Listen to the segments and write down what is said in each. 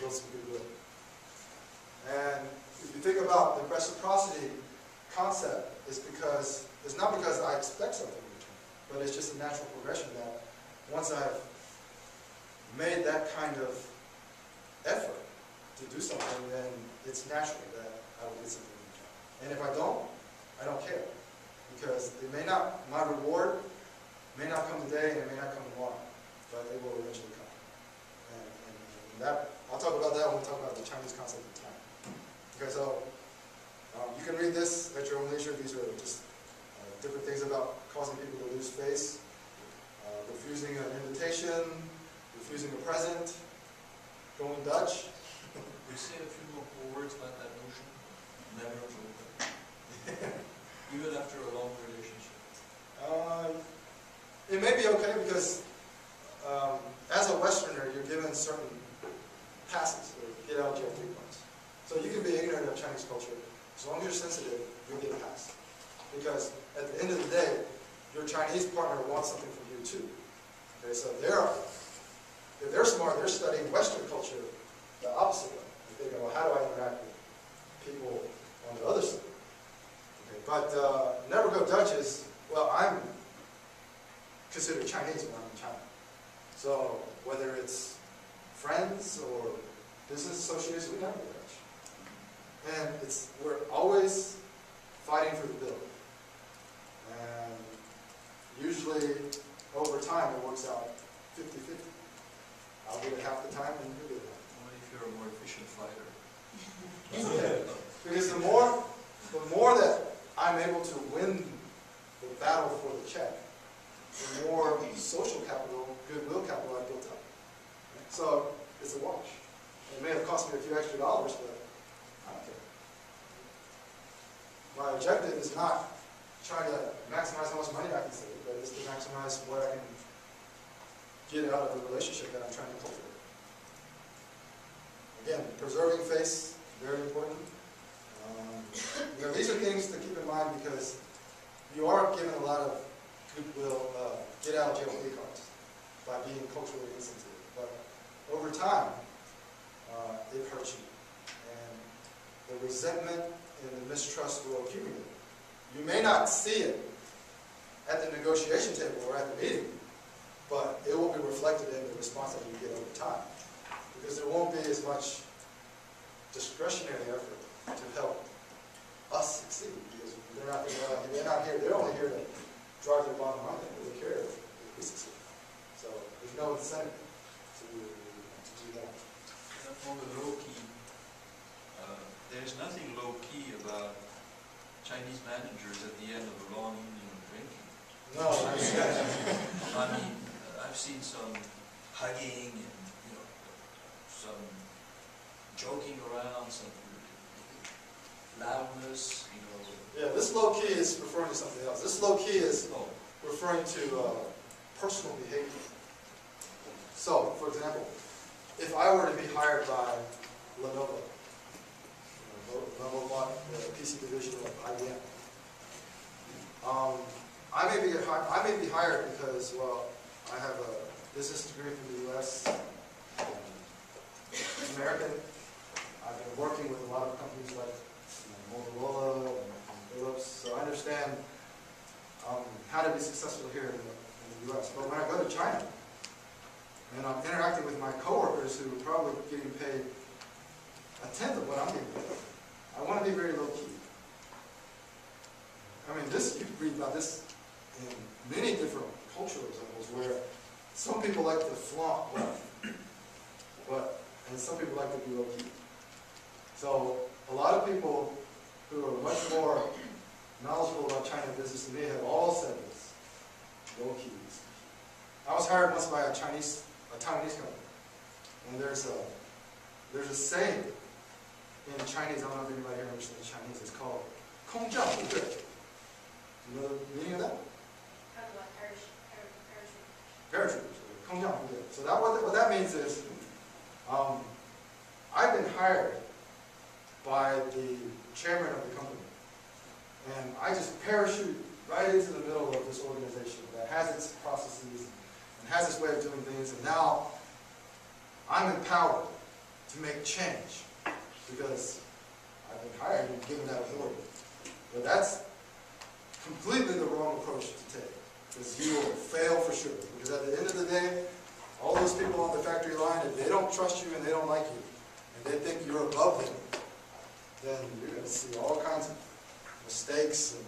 build some goodwill. And if you think about the reciprocity concept, it's not because I expect something in return, but it's just a natural progression that once I've made that kind of effort to do something, then it's natural that I will get something in return. And if I don't care. Because it may not, my reward may not come today and it may not come tomorrow, but it will eventually come. And that, I'll talk about that when we talk about the Chinese concept of time. Okay, so you can read this at your own leisure. These are just different things about causing people to lose face, refusing an invitation, refusing a present, going Dutch. We say a few more words about that notion. Never open. Even after a long relationship. It may be okay because as a Westerner, you're given certain passes or get out of jail free cards. So you can be ignorant of Chinese culture. As long as you're sensitive, you'll get a pass. Because at the end of the day, your Chinese partner wants something from you too. Okay, so if they're smart, they're studying Western culture the opposite way. They go, well, how do I interact with people on the other side? Okay, but never go Dutch is, well, I'm considered Chinese when I'm in China. So whether it's friends or business associates, we never go Dutch. And we're always fighting for the bill. And usually, over time, it works out 50-50. I'll get it half the time and you get it half. Only if you're a more efficient fighter. Okay. Because the more that I'm able to win the battle for the check, the more social capital, goodwill capital I built up. So it's a wash. It may have cost me a few extra dollars, but I don't care. My objective is not trying to maximize how much money I can save, but it's to maximize what I can get out of the relationship that I'm trying to cultivate. Again, preserving face, very important. These are things to keep in mind because you are given a lot of goodwill, get out of jail free cards by being culturally insensitive. But over time, it hurts you. And the resentment and the mistrust will accumulate. You may not see it at the negotiation table or at the meeting, but it will be reflected in the response that you get over time. Because there won't be as much discretionary effort to help us succeed. Because they're not here, they're only here to drive their bottom line. They really care if we succeed. So there's no incentive to do that. On the low key, there's nothing low key about Chinese managers at the end of a long evening of drinking. No, I mean, I've seen some hugging and some joking around, some loudness, Yeah, this low key is referring to something else. This low key is referring to personal behavior. So, for example, if I were to be hired by Lenovo, Lenovo bought the PC division of IBM. I may be hired because, well, I have a business degree from the U.S. American. I've been working with a lot of companies like Motorola and Philips, so I understand how to be successful here in the U.S. But when I go to China, and I'm interacting with my coworkers who are probably getting paid a tenth of what I'm getting paid, I want to be very low-key. I mean, you can read about this in many different cultural examples where some people like to flaunt wealth, and some people like to be low-key. So a lot of people who are much more knowledgeable about China business than me have all said this, low-key. I was hired once by a Taiwanese company, and there's a saying in Chinese. I don't know if anybody here understands Chinese. It's called "空降部队." Do you know the meaning of that? Paratroopers. 空降部队. So what that means is, I've been hired by the chairman of the company, and I just parachute right into the middle of this organization that has its processes and has its way of doing things, and now I'm empowered to make change because I've been hired and given that authority. But that's completely the wrong approach to take because you will fail for sure. Because at the end of the day, all those people on the factory line, if they don't trust you and they don't like you, and they think you're above them, then you're going to see all kinds of mistakes and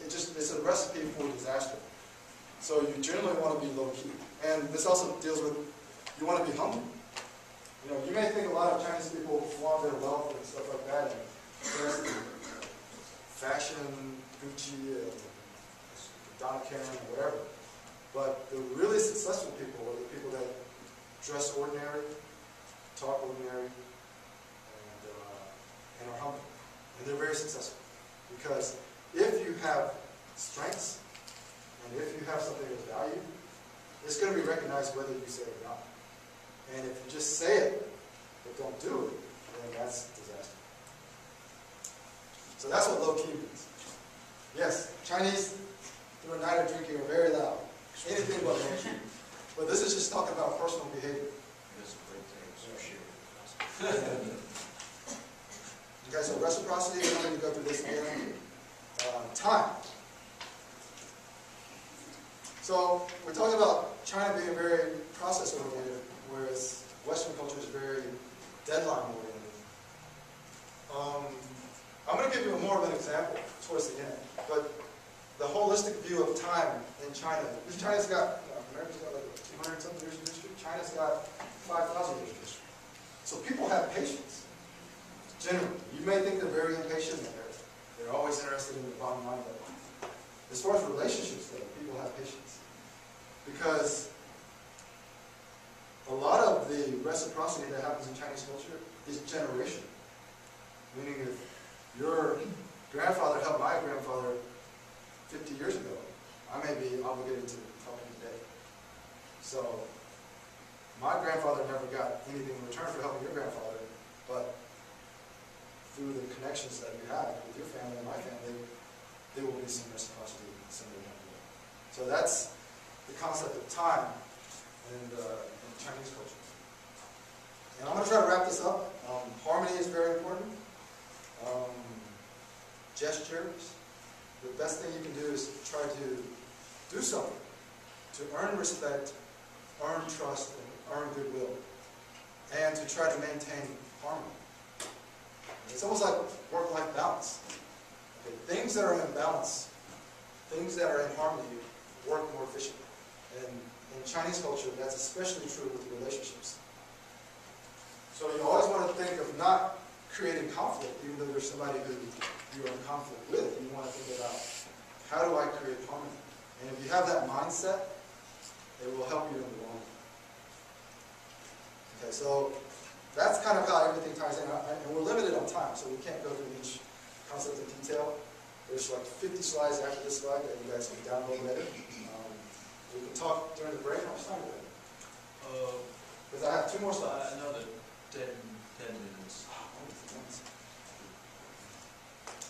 it's a recipe for disaster. So you generally want to be low-key. And this also deals with, you want to be humble. You know, you may think a lot of Chinese people flaunt their wealth and stuff like that, and dress in fashion, Gucci, and Donna Karan, or whatever. But the really successful people are the people that dress ordinary, talk ordinary, and are humble. And they're very successful. Because if you have strengths, and if you have something of value, it's going to be recognized whether you say it or not. And if you just say it, but don't do it, then that's disaster. So that's what low-key means. Yes, Chinese through a night of drinking are very loud. Anything but low-key. But this is just talking about personal behavior. That's a great thing. So sure. Okay, so reciprocity, I'm going to go through this again. Time. So we're talking about China being very process-oriented, whereas Western culture is very deadline-oriented. I'm going to give you more of an example towards the end, but the holistic view of time in China, because China's got, America's got like 200-something years of history, China's got 5,000 years of history. So people have patience. Generally, you may think they're very impatient and they're always interested in the bottom line, but as far as relationships though, people have patience. Because a lot of the reciprocity that happens in Chinese culture is generational. Meaning if your grandfather helped my grandfather 50 years ago, I may be obligated to help him today. So my grandfather never got anything in return for helping your grandfather, but through the connections that you have with your family and my family, there will be some reciprocity somewhere down the road. So that's the concept of time in Chinese culture. And I'm going to try to wrap this up. Harmony is very important. Gestures. The best thing you can do is try to do something to earn respect, earn trust, and earn goodwill, and to try to maintain harmony. It's almost like work-life balance. Okay, things that are in balance, things that are in harmony, work more efficiently. And in Chinese culture, that's especially true with relationships. So you always want to think of not creating conflict, even though there's somebody who you're in conflict with. You want to think about, how do I create harmony? And if you have that mindset, it will help you in the long run. Okay, so that's kind of how everything ties in. And we're limited on time, so we can't go through each concept in detail. There's like 50 slides after this slide that you guys can download later. We can talk during the break. How much time do we have? Because I have 2 more slides. Another 10 minutes.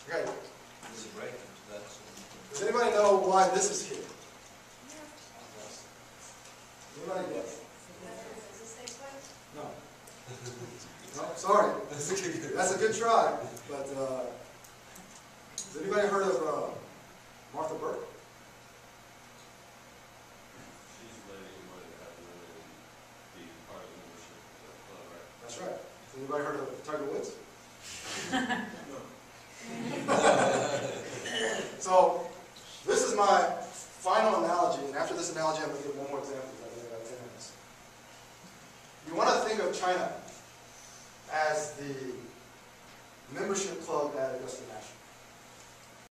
Okay. There's a break into that. So does anybody know why this is here? Anybody guess? No. No, sorry. That's a good try. But has anybody heard of Martha Burke? She's the lady who might have be part of the membership of the club, right? That's right. Has anybody heard of Tiger Woods? No. So, this is my final analogy, and after this analogy, I'm going to give one more example. I think about 10 minutes. You want to think of China as the membership club at Augusta National.